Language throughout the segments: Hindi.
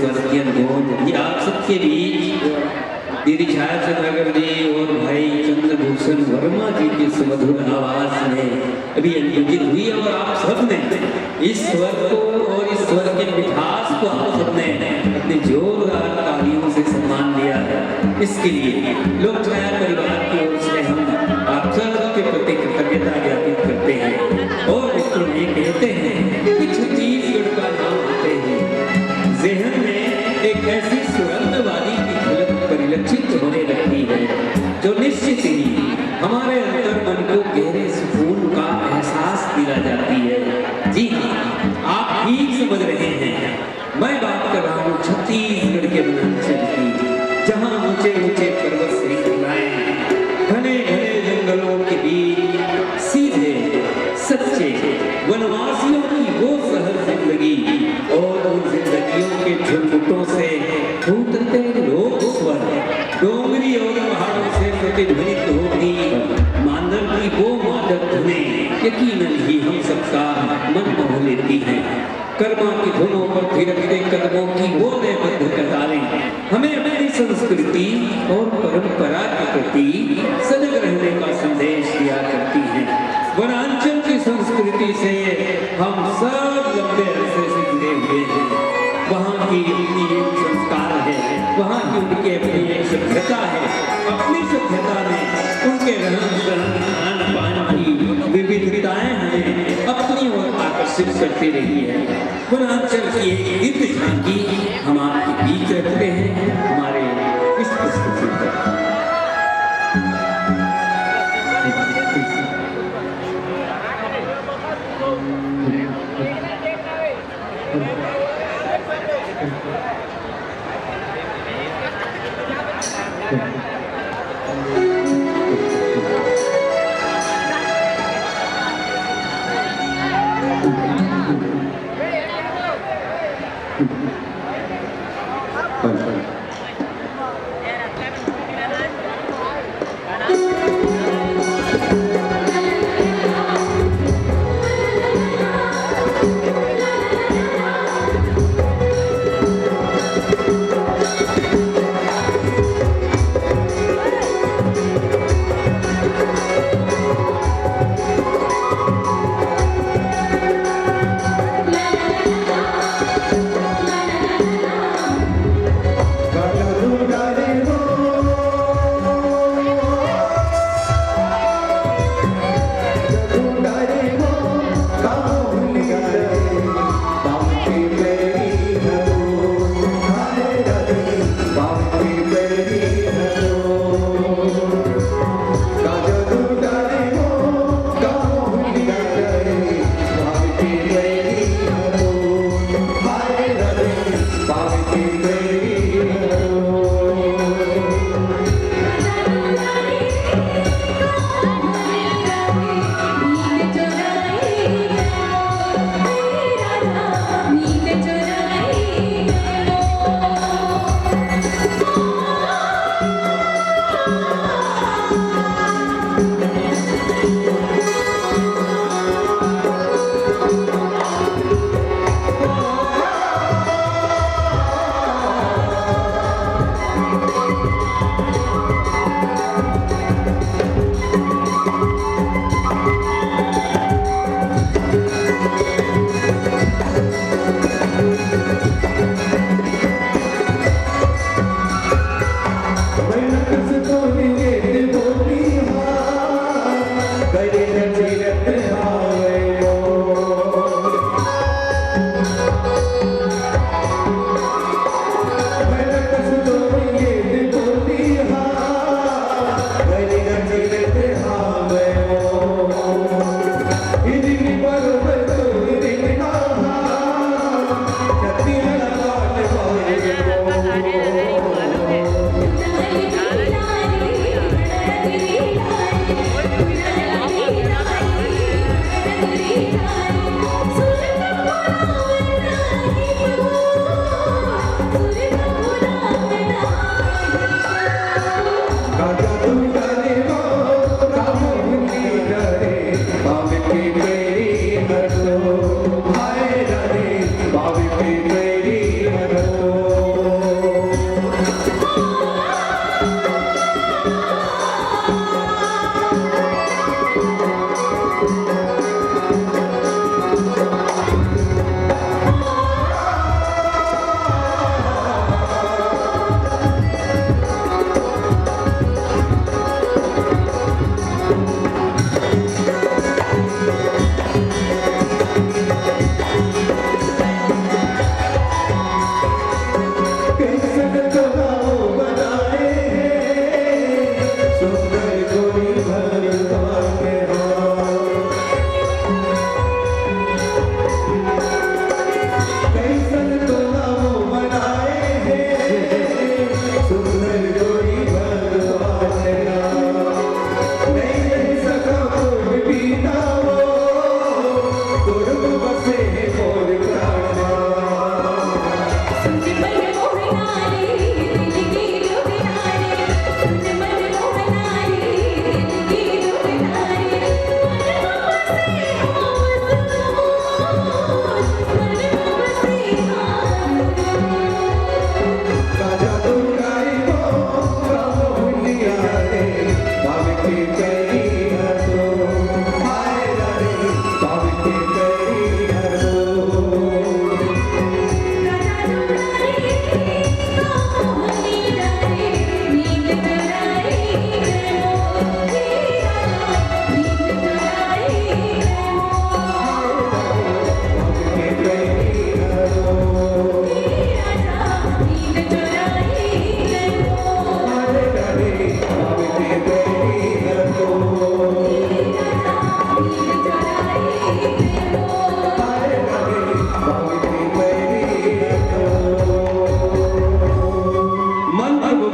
स्वर की अनमोल ये आप सबके बीच दीदी छाया चंद्रगर जी और भाई चंद्रभूषण वर्मा जी की सुमधुर आवाज में अभी अंकित हुई और आप सबने इस स्वर को और इस स्वर के मिठास को आप सबने अपने जोरदार तालियों से सम्मान दिया है। इसके लिए लोक छाया परिवार की ओर से हम आप सबके प्रति कृतज्ञता ज्ञापित करते हैं और मित्रों ये कहते हैं कि छत्तीसगढ़ का नाम आते हैं ज़हन में एक ऐसी सुगंध वाली की झलक परिलक्षित होने लगती है जो निश्चित ही हमारे अंतर मन को गहरे सुकून का एहसास दिला जाती है। जी हाँ, आप ठीक समझ रहे हैं, मैं बात कर रहा हूँ छत्तीसगढ़ के वनांचल की, जहाँ ऊंचे ऊंचे पर्वत श्रृंखलाएं घने घने जंगलों के बीच सीधे सच्चे वनवासियों की वो सहज जिंदगी और उन जिंदगियों के झुरमुटों से फूटते लोक स्वर डोंगरी और पहाड़ों से प्रतिध्वनित होती मांदर की वो मादक धुनें यकीनन ही हम सबका मन मोह लेती हैं। कर्मा की धुनों पर थिरकते कदमों की वो लयबद्ध कतारें हमें अपनी संस्कृति और परंपरा के प्रति सजग रहने का संदेश दिया करती हैं। वनांचल की संस्कृति से हम सब लंबे अरसे से जुड़े हुए हैं। वहाँ की अपनी एक संस्कार है, वहाँ की उनके अपनी एक सभ्यता है। अपनी सभ्यता में उनके रहन सहन खान पान की विविधताएं हमें अपनी ओर आकर्षित करती रही है। वनांचल की एक दिव्य झांकी हम आपके बीच रखते हैं हमारे इस प्रस्तुति पर।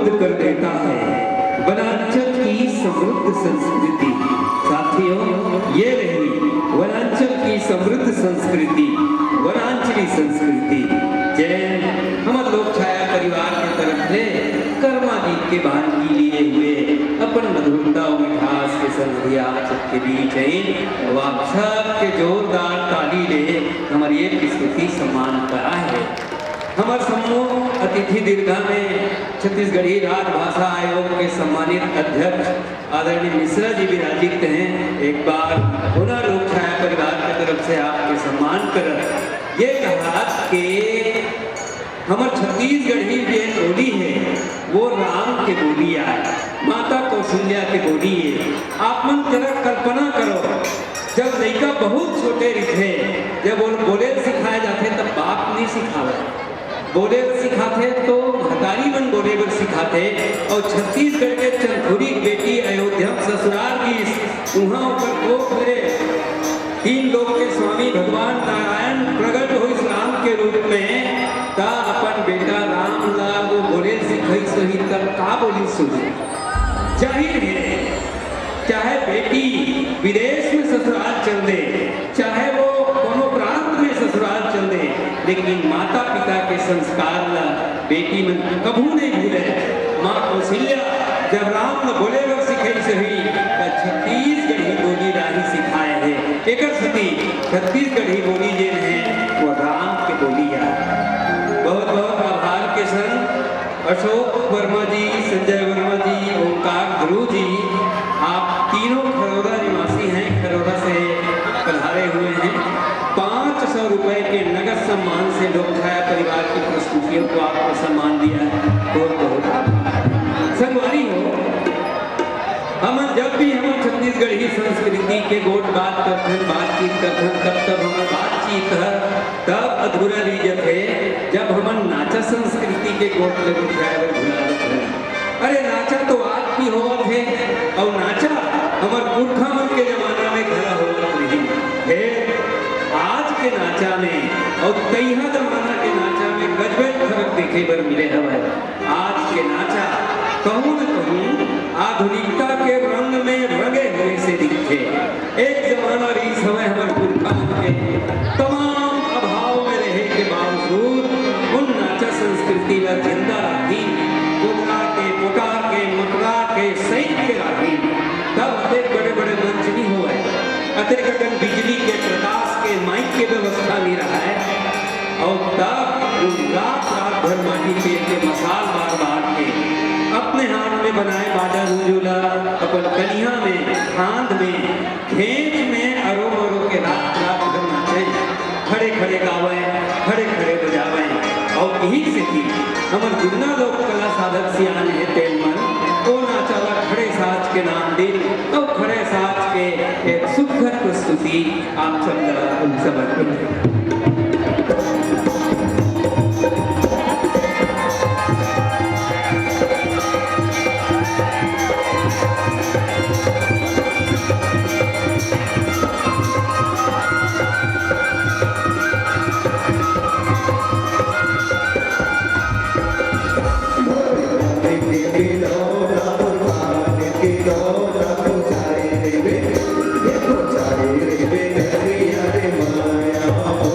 समृद्ध कर देता है। वनांचल की समृद्ध संस्कृति, साथियों ये रही वनांचल की समृद्ध संस्कृति, वनांचली संस्कृति। जैन हमारे लोक छाया परिवार के तरफ से कर्मा गीत के भांति लिए हुए अपन मधुरता और मिठास के संग आप सबके बीच है। आप सबके जोरदार ताली ले हमारी एक स्तुति सम्मान करा है। हमारे समूह अतिथि दीर्घा में छत्तीसगढ़ी राजभाषा आयोग के सम्मानित अध्यक्ष आदरणीय मिश्रा जी विराजित हैं। एक बार पुनः लोक छाया परिवार की तरफ से आपके सम्मान कर ये कहा कि हमारे छत्तीसगढ़ी जो बोली है वो राम के बोली है, माता कौशल्या के बोली है। आप मन जरा कल्पना करो, जब लड़का बहुत छोटे थे, जब बोले सिखाए जाते तब बाप नहीं सिखावे, बोले सिखाते तो हतारी मन बोले बर सिखाते। और छत्तीसगढ़ के चंदखुरी बेटी अयोध्या ससुराल की वहाँ ऊपर वो मेरे 3 लोक के स्वामी भगवान नारायण प्रकट हो इस राम के रूप में ता अपन बेटा राम ला वो बोले सिखाई सही तब का बोली सुने। जाहिर है चाहे बेटी विदेश में ससुराल चल दे, चाहे वो कोनो प्रांत में ससुराल चल दे, लेकिन माता पिता के संस्कार ला बेटी में कभू नहीं भूले। माँ कौशल्या जब राम न बोले वर सिखाई सही छत्तीसगढ़ी बोली राही सिखाए है। एक छत्तीसगढ़ी बोली जे है वो राम के बोली है। बहुत बहुत आभार के संग अशोक वर्मा जी, संजय वर्मा जी, ओंकार ध्रुव जी, आप तीनों खरोरा निवासी हैं, खरोरा से पधारे हुए हैं। 500 रुपए के नगद सम्मान से लोक छाया परिवार की प्रस्तुतियों को आपको सम्मान दिया है। बहुत बहुत संगवारी हो, हम जब भी हम छत्तीसगढ़ी संस्कृति के गोट बात करते हैं, बातचीत करते हैं, तब हमारी बातचीत है तब अधूरा लीजत है जब हम नाचा संस्कृति के गोट लगे ड्राइवर भुला देते हैं। अरे नाचा तो आज भी होवत है और नाचा हमारे पुरखा मन के जमाना में खड़ा होवत नहीं है। आज के नाचा में और तैहा जमाना के नाचा में गजबे फर्क देखे बर मिले हवे। आज के नाचा कहूँ न कहूँ आधुनिकता के रंग में रंगे हुए से दिखे। एक जमाना रीस हमें हमारे पुरखा के तमाम अभाव में रहे के बावजूद उन नाचा संस्कृति व जिंदा रखी, पुतला के पुटा के मुतला के सही के राखी। तब अतेक बड़े बड़े मंच नहीं हुए, अतेक अगन बिजली के प्रकाश के माइक के व्यवस्था नहीं रहा है। और तब रात रात भर माटी पेट के मसाल बार बार के अपने हाथ में बनाए बाजा रूझूला अपन कलिया में हाथ में खेत में अरो अरो के रात रात भर नाचे, खड़े खड़े गावे, खड़े खड़े बजावे। और यही से थी हमारे दुनिया लोक कला साधक सियान है तेलमन वो नाचाला खड़े साज के नाम दिन और खड़े साज के एक सुखद प्रस्तुति आप सब समर्पित है। Maria,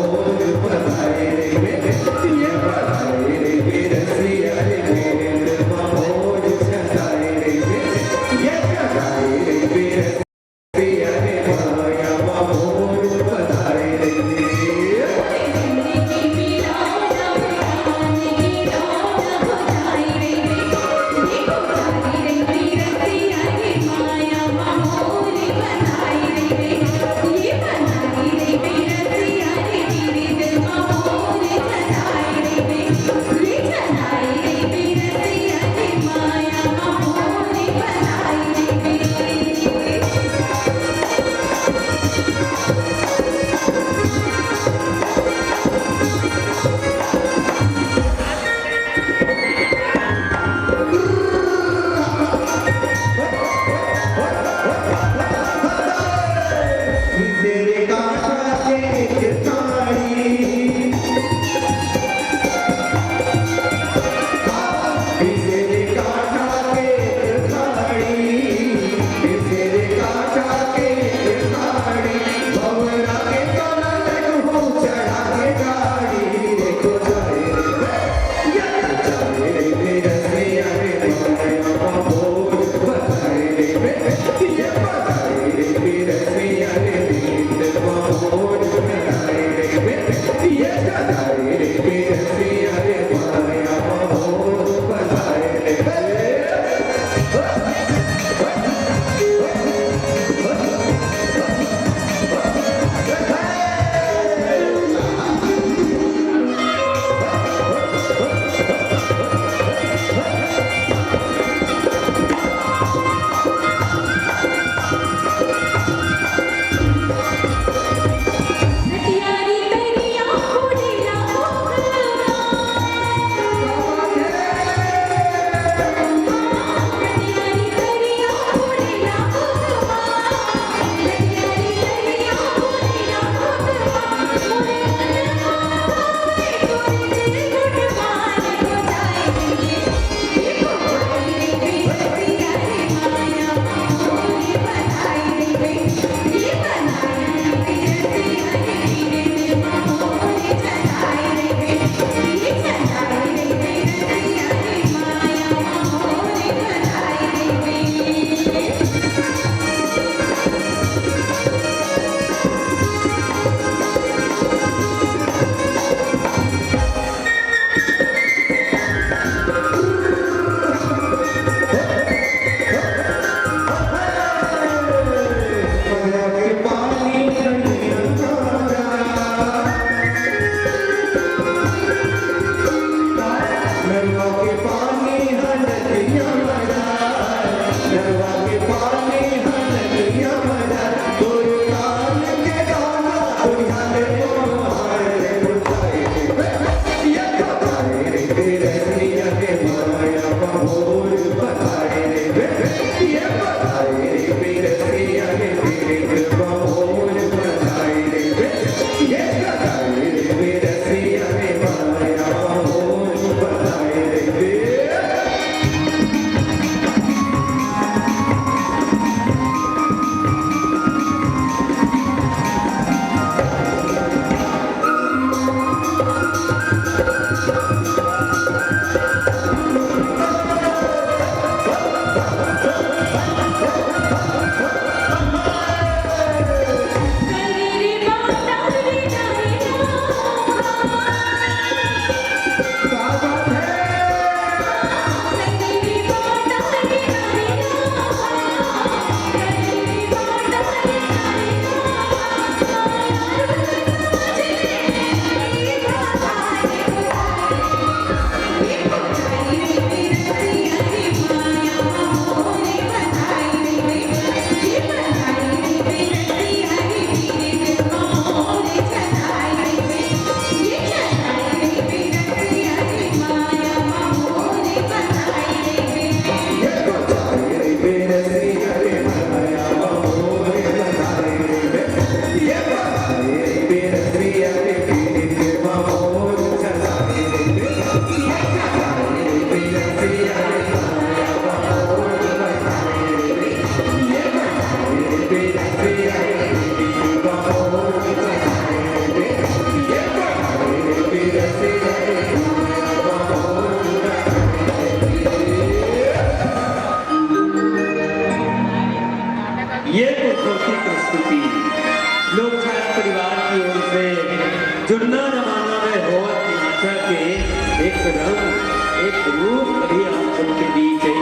ये तो छोटी प्रस्तुति लोक छाया परिवार की ओर से जुड़ना जमाना में होवत नाचा के एक रंग एक रूप अभी आप सबके बीच है।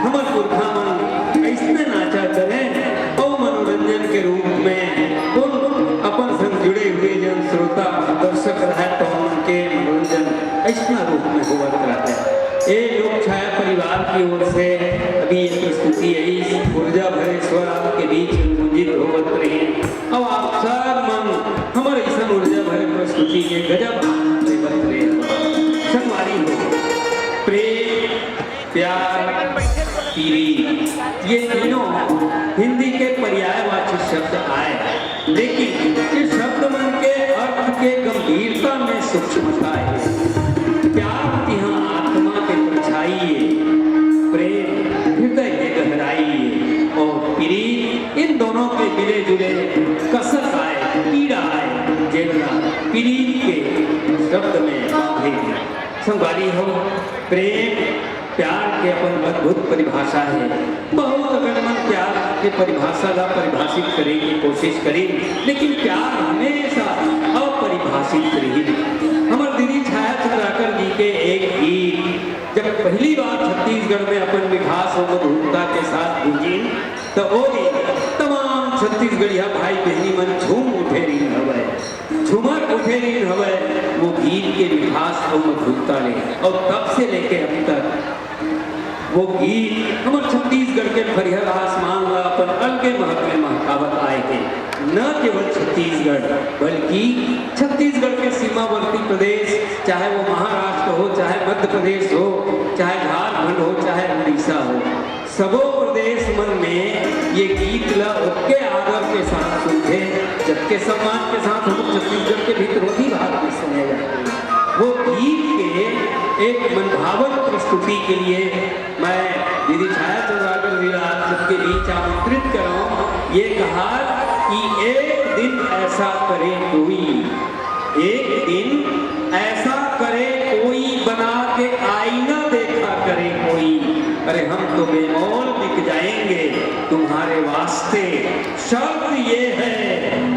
हमर पुरखा मन ऐसने नाचा करें और मनोरंजन के रूप में उन अपन संग जुड़े हुए जन श्रोता दर्शक रहे तो उनके मनोरंजन ऐसा रूप में होवत रहता है। ये लोक छाया परिवार की ओर से अभी ये प्रस्तुति है ऊर्जा भरे स्वर आपके बीच गुंजित होवत रहे और आप सब मन हमारे ऐसा ऊर्जा भरे प्रस्तुति के गजब बत रहे संगवारी हो प्रेम प्यार पीरी ये तीनों हिंदी के पर्यायवाची शब्द आए, लेकिन ये शब्द मन के अर्थ के गंभीरता में सूक्ष्मता है। प्यार यहाँ आत्मा के परछाई है, प्रेम हृदय के गहराई है और प्रीत इन दोनों के मिले जुले कसक आए पीड़ा आए जेवला प्रीत के शब्द में बांधे संवारी हो। प्रेम प्यार के अपन अद्भुत परिभाषा है। बहुत अगर मन प्यार के परिभाषा का परिभाषित करने की कोशिश करें, लेकिन प्यार हमेशा अपरिभाषित रही। हमारे दीदी छाया चंद्राकर जी के एक गीत जब पहली बार छत्तीसगढ़ में अपन विकास और मधुरता के साथ गूंजी तो वो तमाम छत्तीसगढ़िया भाई बहनी मन झूम उठे रही हवे, झूमर उठे रही हवे वो गीत के विकास और मधुरता ले। और तब से लेके अब तक वो गीत हमारे छत्तीसगढ़ के फरिहर आसमान व अपन अलगे महत्व महकावत आए थे। न केवल छत्तीसगढ़ बल्कि छत्तीसगढ़ के सीमावर्ती प्रदेश, चाहे वो महाराष्ट्र हो, चाहे मध्य प्रदेश हो, चाहे झारखंड हो, चाहे उड़ीसा हो, सबो प्रदेश मन में ये गीत ला उसके आदर के साथ सुनते, जबकि सम्मान के साथ हम छत्तीसगढ़ के भीतरोधी भाग में सुने जाते हैं। वो गीत के एक मनभावक प्रस्तुति के लिए मैं दीदी छाया चंद्राकर जी आप सबके बीच आमंत्रित कर रहा हूँ। ये कहा कि एक दिन ऐसा करे कोई, एक दिन ऐसा करे कोई, बना के आईना देखा करे कोई, अरे हम तो बेमौल बिक जाएंगे तुम्हारे वास्ते। शर्त ये है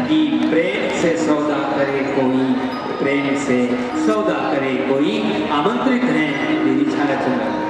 कि प्रेम से सौदा करे कोई, प्रेम से सौदा करे कोई। आमंत्रित हैं दीदी छाया चंद्राकर।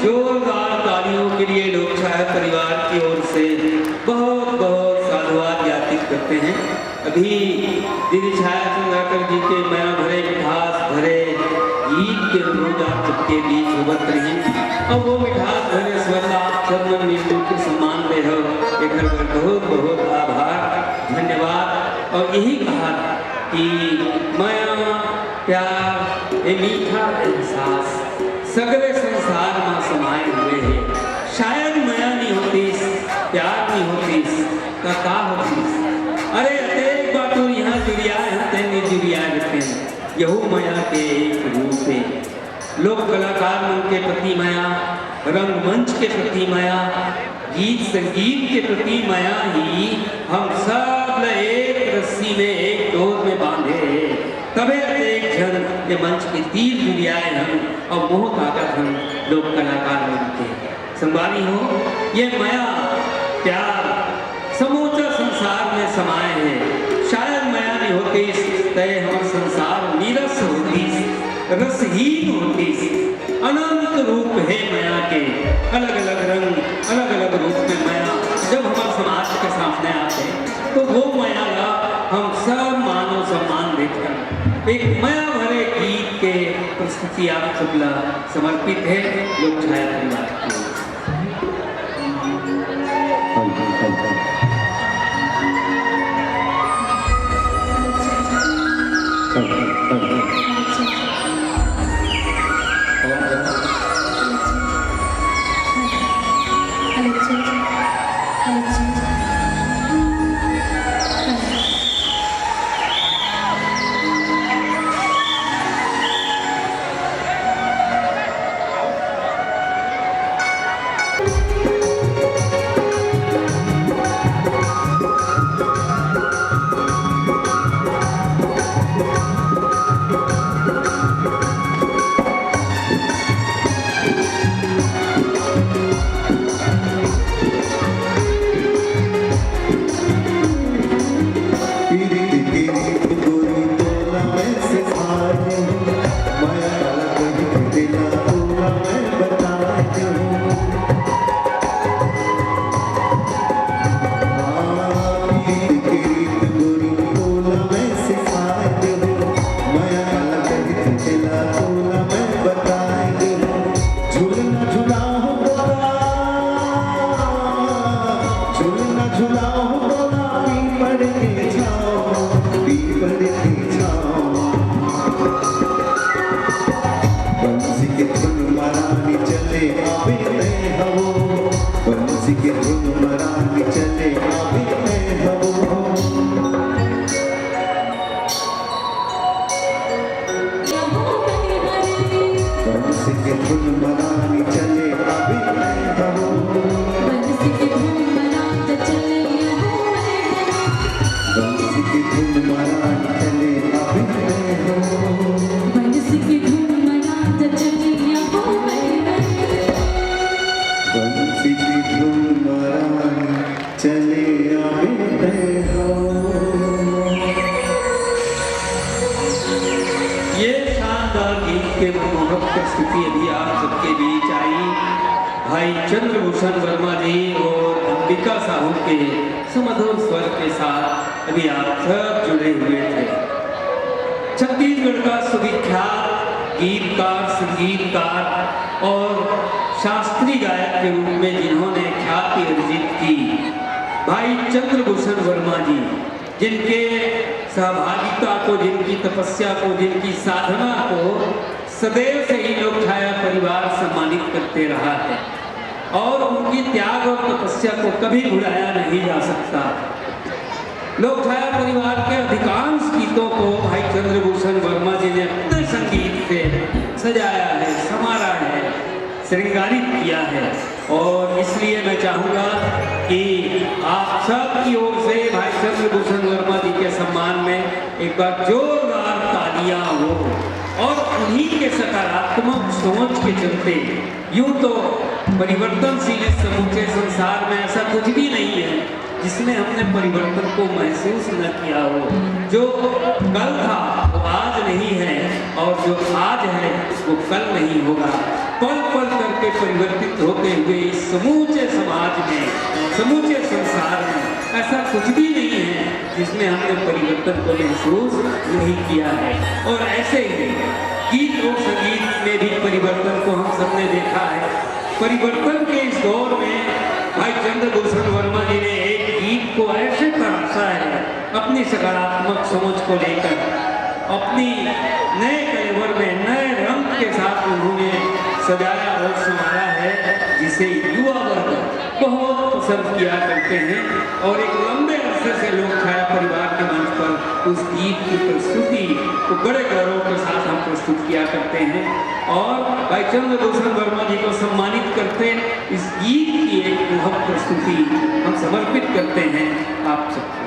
जोरदार तालियों के लिए लोक छाया परिवार की ओर से बहुत बहुत साधुवाद ज्ञापित करते हैं। अभी दीदी छाया चंद्राकर जी के माया भरे मिठास भरे गीत के अनुरोध आप सबके बीच उभर रही और वो मिठास भरे स्वर आप सब लोग मिलजुल के सम्मान दे हो, एक बार बहुत बहुत आभार धन्यवाद। और यही कहा कि माया प्यार ये मीठा एहसास सगरे संसार में समाये हुए हैं। शायद माया नहीं होती, प्यार नहीं होती तो का होती। अरे एक बात तो यहाँ जुड़िया है नहीं जुड़िया रहते हैं, यहू माया के एक रूप है। लोक कलाकार मन के प्रति माया, रंगमंच के प्रति माया, गीत संगीत के प्रति माया ही हम सब एक रस्सी में एक डोर में बांधे तबे एक जन ये मंच के तीर जुड़ियाए हम और मोह ताकत हम लोक कलाकार बनते संभाली हो। ये माया प्यार समूचा संसार में समाये हैं। शायद माया नहीं होती तय हम संसार नीरस होती, रसहीन होती। अनंत रूप है माया के, अलग अलग रंग अलग अलग रूप में माया जब हमारे समाज के सामने आते हैं तो वो माया का हम सब मानव सम्मान देकर एक माया भरे गीत के प्रस्तुति आप सबला समर्पित है लोक छाया परिवार की। भाई चंद्रभूषण वर्मा जी और अंबिका साहू के सुमधुर स्वर के साथ अभी आप सब जुड़े हुए थे। छत्तीसगढ़ का सुविख्यात गीतकार, संगीतकार और शास्त्रीय गायक के रूप में जिन्होंने ख्याति अर्जित की, भाई चंद्रभूषण वर्मा जी, जिनके सहभागिता को, जिनकी तपस्या को, जिनकी साधना को सदैव से ही लोक छाया परिवार सम्मानित करते रहा है और उनकी त्याग और तपस्या को कभी भुलाया नहीं जा सकता। लोक छाया परिवार के अधिकांश गीतों को भाई चंद्रभूषण वर्मा जी ने अपने संगीत से सजाया है, संवारा है, श्रृंगारित किया है और इसलिए मैं चाहूँगा कि आप सब की ओर से भाई चंद्रभूषण वर्मा जी के सम्मान में एक बार जोरदार तालियां हो और उन्हीं के सकारात्मक सोच के चलते यूं तो परिवर्तनशील इस समूचे संसार में ऐसा कुछ भी नहीं है जिसमें हमने परिवर्तन को महसूस न किया हो। जो कल था वो आज नहीं है और जो आज है वो कल नहीं होगा। पल पल करके परिवर्तित होते हुए इस समूचे समाज में, समूचे संसार में ऐसा कुछ भी नहीं है जिसमें हमने परिवर्तन को महसूस नहीं किया है। और ऐसे ही गीत और संगीत में भी परिवर्तन को हम सबने देखा है। परिवर्तन के इस दौर में भाई चंद्रभूषण वर्मा जी ने एक गीत को ऐसे तराशा है अपनी सकारात्मक समझ को लेकर, अपनी नए कलेवर में नए रंग के साथ उन्होंने सजाया और संवारा है, जिसे युवा वर्ग बहुत पसंद किया करते हैं। और एक लंबे अरसे से लोक छाया परिवार के मंच पर उस गीत की प्रस्तुति को बड़े गौरव के साथ हम प्रस्तुत किया करते हैं। और भाई चंद्रभूषण वर्मा जी को सम्मानित करते इस गीत की एक बृहद प्रस्तुति हम समर्पित करते हैं आप सबको।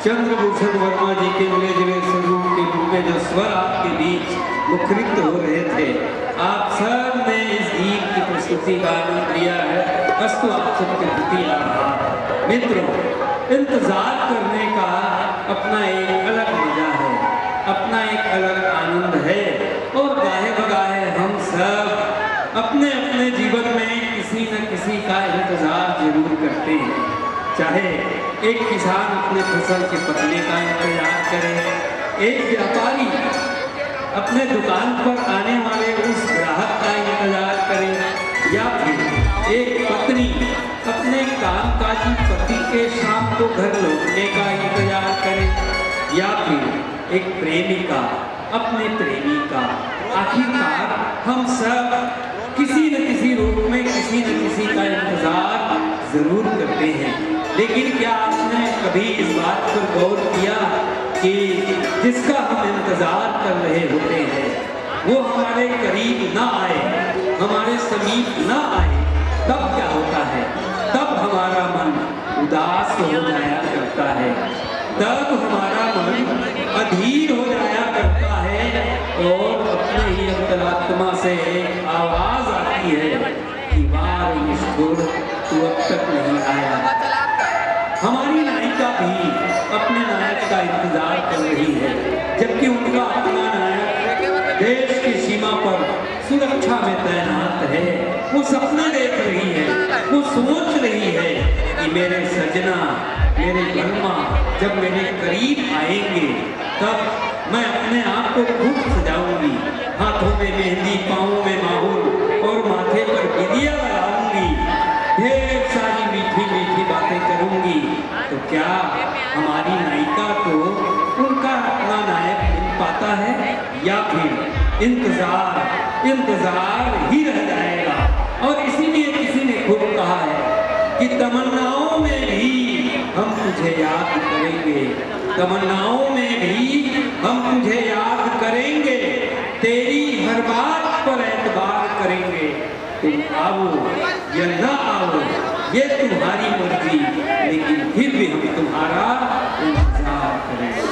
चंद्रभूषण वर्मा जी के मिले जुले स्वरूप के रूप में जो स्वर आपके बीच मुखरित हो रहे थे, आप सब ने इस गीत की प्रस्तुति का आनंद लिया है। अस्तु आप सबके प्रति आभार। मित्रों, इंतजार करने का अपना एक अलग मजा है, अपना एक अलग आनंद है। और गाहे बगाहे हम सब अपने अपने जीवन में किसी न किसी का इंतजार जरूर करते हैं। चाहे एक किसान अपने फसल के पकने का इंतजार करे, एक व्यापारी अपने दुकान पर आने वाले उस ग्राहक का इंतजार करे, या फिर एक पत्नी अपने कामकाजी पति के शाम को घर लौटने का इंतजार करे, या फिर एक प्रेमिका अपने प्रेमी का। आखिरकार हम सब किसी न किसी रूप में किसी न किसी का इंतजार जरूर करते हैं। लेकिन क्या आपने कभी इस बात पर गौर किया कि जिसका हम इंतजार कर रहे होते हैं वो हमारे करीब ना आए, हमारे समीप ना आए, तब क्या होता है? तब हमारा मन उदास हो जाया करता है, तब हमारा मन अधीर हो जाया करता है, और अपने ही अंतरात्मा से आवाज आती है कि वाह निष्ठुर, तू अब तक नहीं आया। हमारी नायिका भी अपने नायक का इंतजार कर रही है, जबकि उनका अपना नायक देश की सीमा पर सुरक्षा में तैनात है। वो सपना देख रही है, वो सोच रही है कि मेरे सजना, मेरे वर्मा जब मेरे करीब आएंगे तब मैं अपने आप को खूब सजाऊंगी, हाथों में मेहंदी, पाँवों में माहौल और माथे पर बिंदिया लगाऊंगी, ढेर सारी मीठी मीठी बातें करूंगी। तो क्या हमारी नायिका को उनका अपना नायक मिल पाता है, या फिर इंतजार ही रह जाएगा? और इसीलिए किसी ने खूब कहा है कि तमन्नाओं में भी हम तुझे याद करेंगे, तमन्नाओं में भी हम तुझे याद करेंगे, तेरी हर बात पर एतबार करेंगे। तुम आओ या ना आओ ये तुम्हारी मर्जी, लेकिन फिर भी हम तुम्हारा इंतजार करेंगे।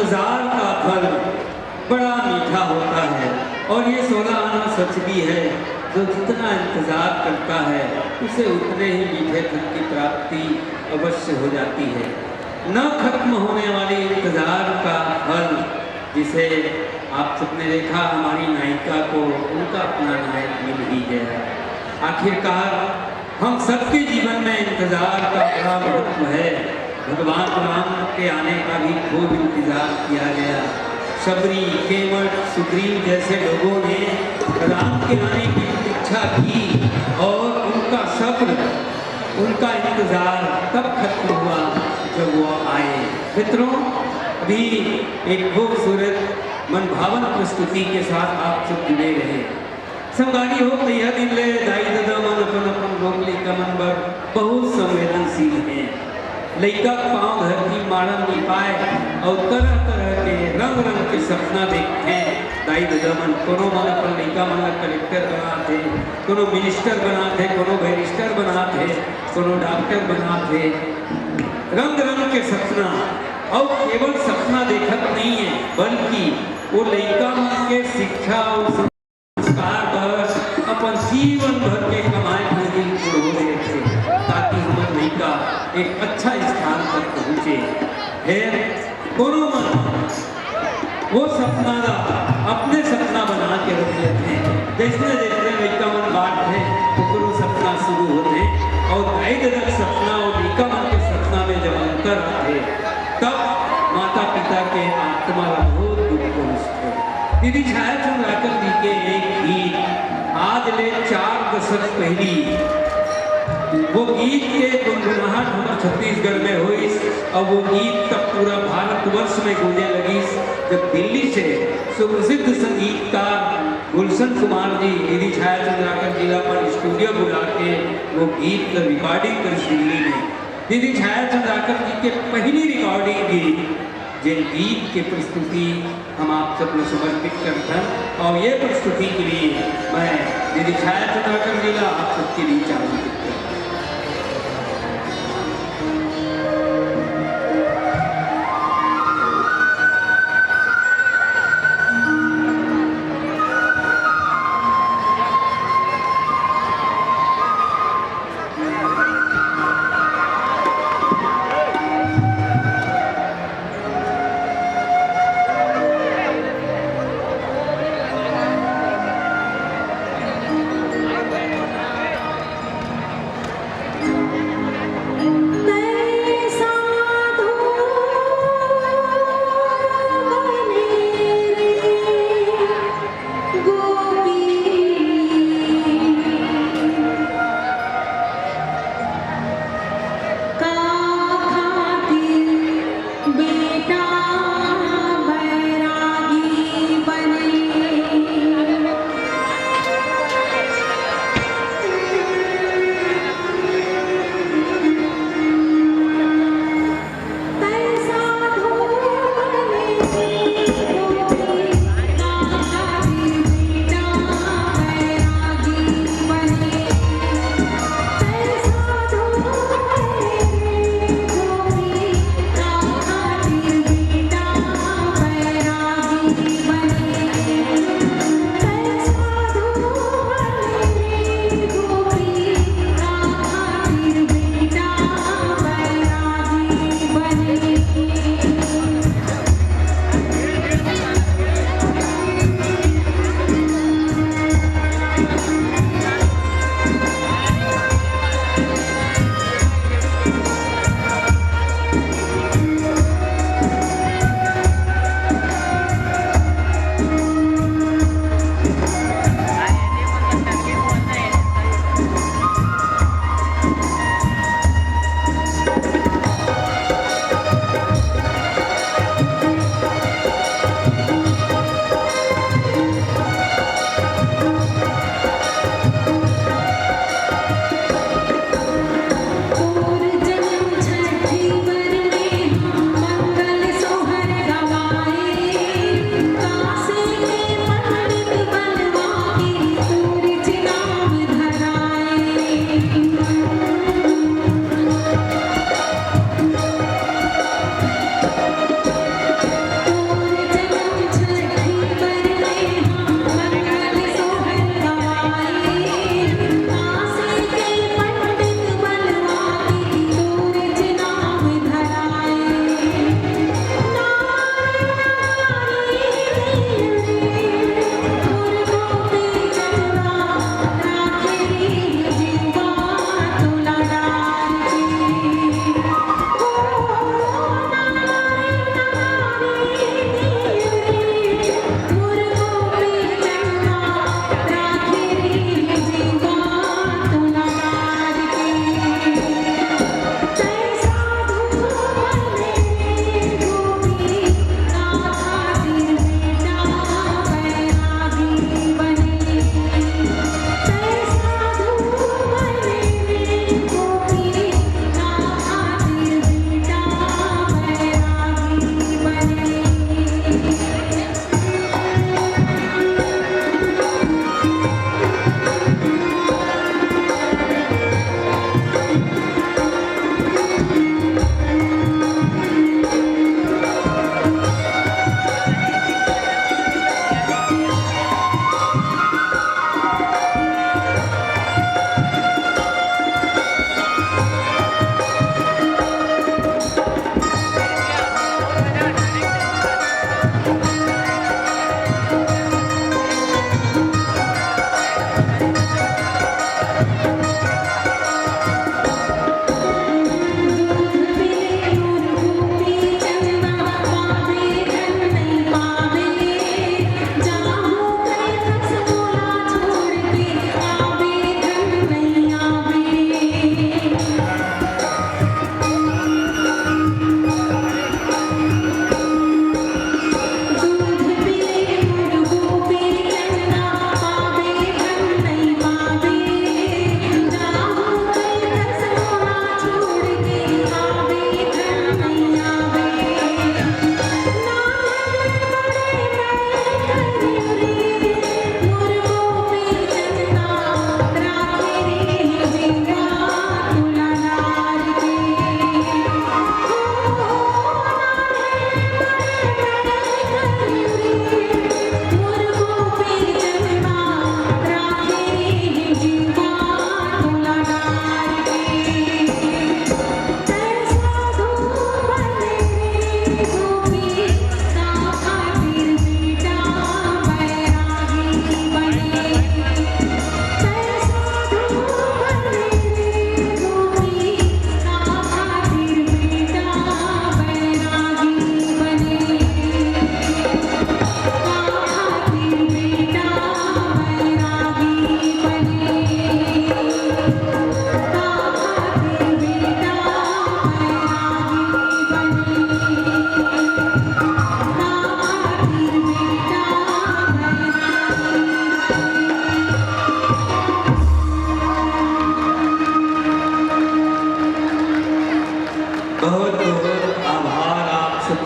इंतजार का फल बड़ा मीठा होता है। और ये 16 आना सच भी है, जो जितना इंतजार करता है उसे उतने ही मीठे फल की प्राप्ति अवश्य हो जाती है। न खत्म होने वाले इंतजार का फल, जिसे आप सबने देखा हमारी नायिका को उनका अपना नायक मिल ही गया। आखिरकार हम सबके जीवन में इंतजार का बड़ा महत्व है। भगवान राम के आने का भी खूब इंतजार किया गया। शबरी, केवट, सुग्रीव जैसे लोगों ने राम के आने की प्रतीक्षा की और उनका सब्र, उनका इंतजार तब खत्म हुआ जब वो आए। मित्रों, अभी एक खूबसूरत मनभावन प्रस्तुति के साथ आप सब जुड़े रहे। संगाड़ी हो तैया दिन ले दाई दादा मन अपन अपन रोकली कमन बर बहुत संवेदनशील है। लइका पाँव धरती मारन नहीं पाए और तरह तरह के रंग रंग के सपना देखते हैं। दाई दादा मन कोनो मन अपन लइका मन कलेक्टर बनाते, कोनो मिनिस्टर बनाते, कोनो बैरिस्टर बनाते, कोनो डॉक्टर बनाते। रंग रंग के सपना, और केवल सपना देखत नहीं है बल्कि वो लइका मन के शिक्षा और संस्कार पर अपन जीवन भर के कमाए पूंजी हो रहे थे, ताकि हमारे लइका एक अच्छा स्थान तक पहुँचे। फिर कोनो मन वो सपना अपने सपना बना के रख लेते हैं। जैसे जैसे लइका मन बांटते तो सपना शुरू होते और दाई सपना और लइका मन के सपना में जब अंतर आते तब माता पिता के आत्मा बहुत दुख पहुँचते। दीदी छाया चंद्राकर जी के एक गीत आज ले 4 दशक पहली, वो गीत के गुनगुनाहट हमारे छत्तीसगढ़ में हुई और वो गीत तब पूरा भारतवर्ष में गूंजने लगी जब दिल्ली से सुप्रसिद्ध संगीतकार गुलशन कुमार जी दीदी छाया चंद्राकर जिला पर स्टूडियो बुला के वो गीत रिकॉर्डिंग कर दिल्ली में। दीदी छाया चंद्राकर जी के पहली रिकॉर्डिंग गीत जिन गीत के प्रस्तुति हम आप सब लोग समर्पित करते हैं और ये प्रस्तुति के लिए मैं दीदी छाया चंद्राकर जिला आप सबके लिए चालू करता हूँ।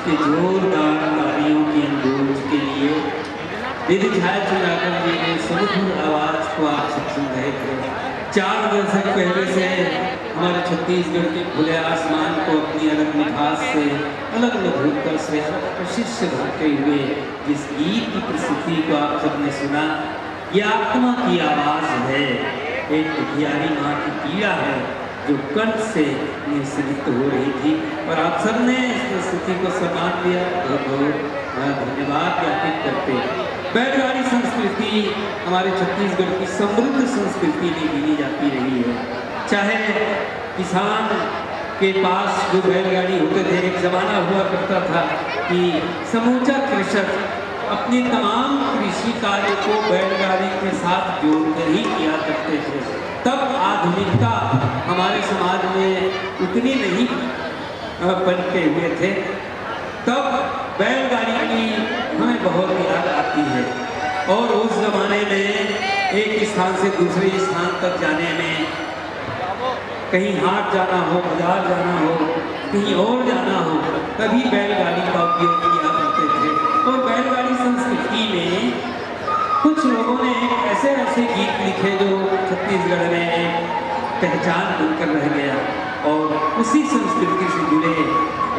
सबके जोरदार तालियों की अनुरोध के लिए दीदी छाया चंद्राकर जी ने सुमधुर आवाज को आप सब सुन रहे थे। 4 दशक पहले से हमारे छत्तीसगढ़ के खुले आसमान को अपनी अलग मिठास से, अलग मधुरता से, अलग प्रशिष से भरते हुए जिस गीत की प्रस्तुति को आप सबने सुना, ये आत्मा की आवाज है, एक दुखियारी माँ की पीड़ा है जो कंठ से निस्सृत हो रही थी। और आप सबने इस प्रस्तुति को सम्मान दिया, बहुत बहुत धन्यवाद ज्ञापित करते। बैलगाड़ी संस्कृति हमारे छत्तीसगढ़ की समृद्ध संस्कृति में गिनी जाती रही है। चाहे किसान के पास जो बैलगाड़ी होते थे, एक जमाना हुआ करता था कि समूचा कृषक अपने तमाम कृषि कार्य को बैलगाड़ी के साथ जोड़कर ही किया करते थे। तब आधुनिकता हमारे समाज में उतनी नहीं बनते हुए थे, तब बैलगाड़ी की हमें बहुत याद आती है। और उस जमाने में एक स्थान से दूसरे स्थान तक जाने में, कहीं हाट जाना हो, बाजार जाना हो, कहीं और जाना हो, तभी बैलगाड़ी का उपयोग किया करते थे। और बैलगाड़ी संस्कृति में कुछ लोगों ने ऐसे ऐसे गीत लिखे जो छत्तीसगढ़ में एक पहचान बनकर रह गया। और उसी संस्कृति से जुड़े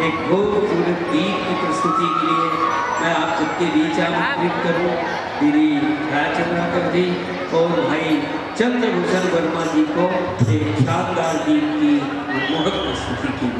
एक खूबसूरत गीत की प्रस्तुति के लिए मैं आप सबके बीच आमंत्रित करूं दीदी छाया चंद्राकर जी और भाई चंद्रभूषण वर्मा जी को एक शानदार गीत की मनमोहक प्रस्तुति की।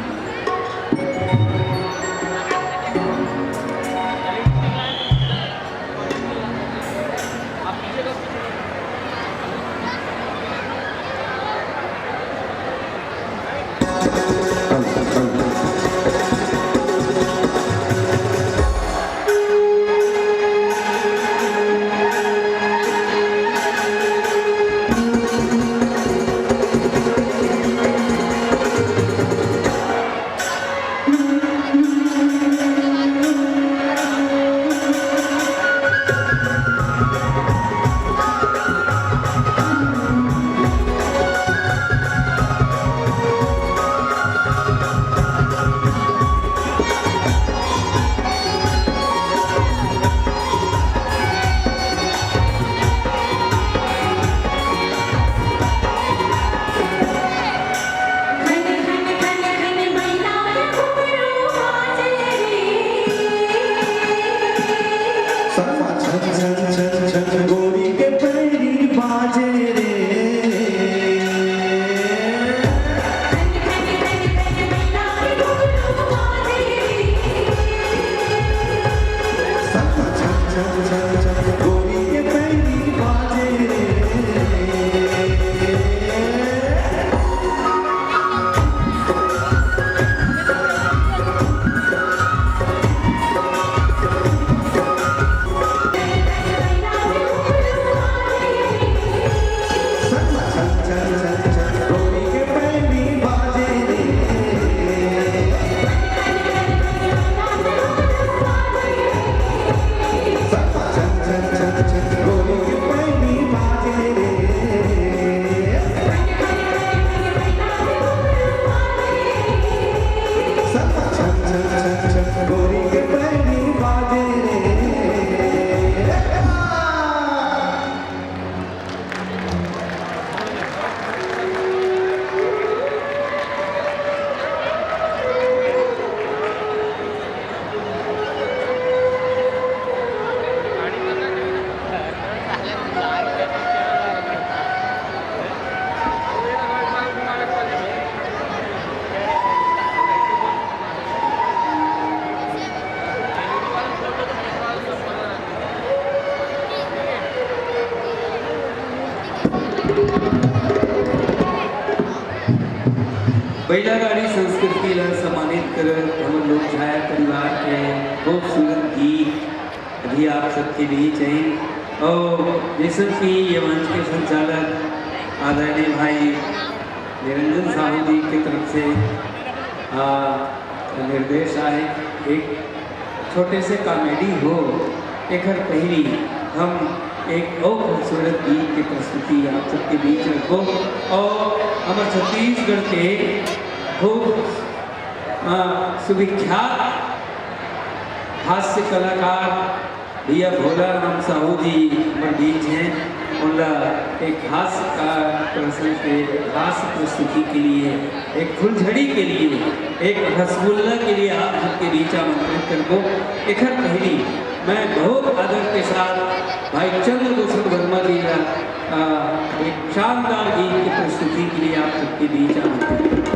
बैलगाड़ी संस्कृति सम्मानित कर हम लोग छाया परिवार के खूबसूरत गीत अभी आप सबके बीच हैं। और जैसे कि ये मंच के संचालक आदरणीय भाई निरंजन साहू जी की तरफ से निर्देश आए, एक छोटे से कॉमेडी हो एक हर पहली हम एक और खूबसूरत गीत की प्रस्तुति आप सबके बीच रखो। और हमारे छत्तीसगढ़ के खूब सुविख्यात हास्य कलाकार भैया भोला राम साहू जी हमारे बीच हैं। उनका एक हास्य का प्रसंग के हास्य प्रस्तुति के लिए, एक फुलझड़ी के लिए, एक रसगुल्ला के लिए आप सबके बीच आमंत्रित कर को एक हर पहली मैं बहुत आदर के साथ भाई चंद्रभूषण वर्मा जी का एक शानदार गीत की प्रस्तुति के लिए आप सबके बीच आमंत्रित करता हूं।